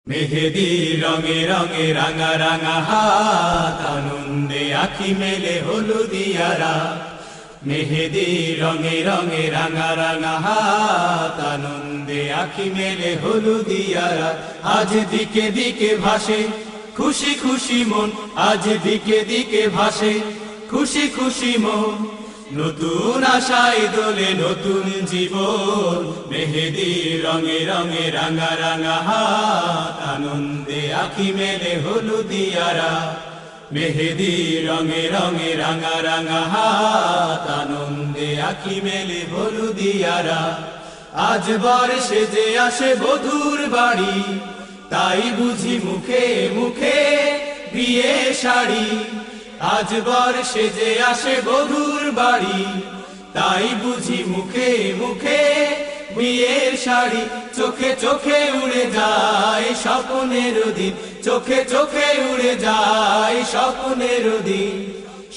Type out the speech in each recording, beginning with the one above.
মেহেদি রঙে রঙে রাঙা রাঙা হাত, আনন্দে আখি মেলে হলুদিয়ারা। মেহেদি রঙে রঙে রাঙা রাঙা হাত, আনন্দে আখি মেলে হলুদিয়ারা। আজ দিকে দিকে ভাসে খুশি খুশি মন, আজ দিকে দিকে ভাসে খুশি খুশি মন। নতুন আশায় দোলে নতুন জীবন, মেহেদি রঙে রঙে রাঙা রাঙা হাত, আনন্দে আখি মেলে হলুদিয়ারা। মেহেদি রঙে রঙে রাঙা রাঙা হাত, আনন্দে আখি মেলে হলুদিয়ারা। আজ বার সেজে আসে বধূর বাড়ি, তাই বুঝি মুখে মুখে বিয়ে শাড়ি। আজ বার সেজে আসে বধূর বাড়ি, তাই বুঝি মুখে মুখে বিয়ের শাড়ি। চোখে চোখে উড়ে যায় স্বপ্নের দিন, চোখে চোখে উড়ে যায় স্বপ্নের দিন।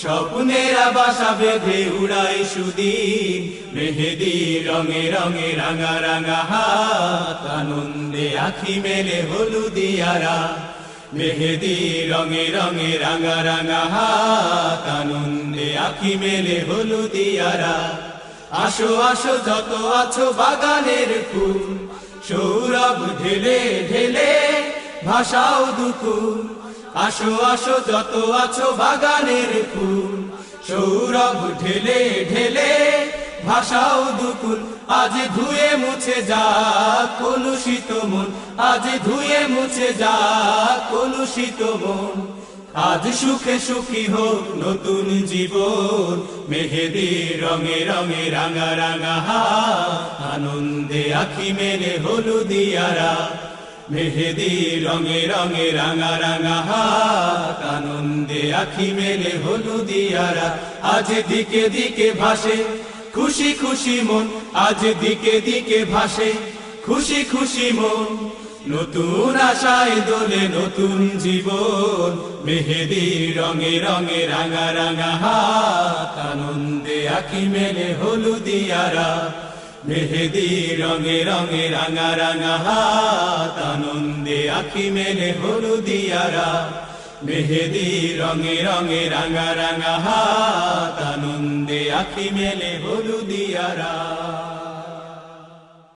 স্বপ্নের বাসা বেঁধে উড়াই সুদিন, মেহেদি রঙে রঙে রাঙা রাঙা হাত, আনন্দে আখি মেলে হলুদিয়ারা। মেহেদি রঙে রঙে রাঙা রাঙা হাত, আনন্দে আখি মেলে হলুদিয়ারা। আসো আসো যত আছো বাগানের ফুল, সৌরভ ঢেলে ঢেলে ভাসাও দুকুল। আসো আসো যত আছো বাগানের ফুল, সৌরভ ঢেলে ঢেলে ভাসাও দুকুল। আজ ধুয়ে মুছে যা কলুষিত মন, আজ ধুয়ে মুছে যা কলুষিত মন। আজ সুখে সুখী হোক নতুন জীবন, মেহেদি রঙে রঙে রাঙা রাঙা হাত, আনন্দে আখি মেলে হলুদিয়ারা। মেহেদি রঙে রঙে রাঙা রাঙা হাত, আনন্দে আখি মেলে হলুদিয়ারা। আজ দিকে দিকে ভাসে খুশি খুশি মন, আজ দিকে দিকে ভাসে খুশি খুশি মন। নতুন আশায় দোলে নতুন জীবন, মেহেদি রঙে রঙে রাঙা রাঙা হাত, আনন্দে আখি মেলে হলুদিয়ারা। মেহেদি রঙে রঙে রাঙা রাঙা হাত, আনন্দে আখি মেলে হলুদিয়ারা। মেহেদি রঙে রঙে রাঙা রাঙা হাত, আনন্দে আখি মেলে হলুদিয়ারা।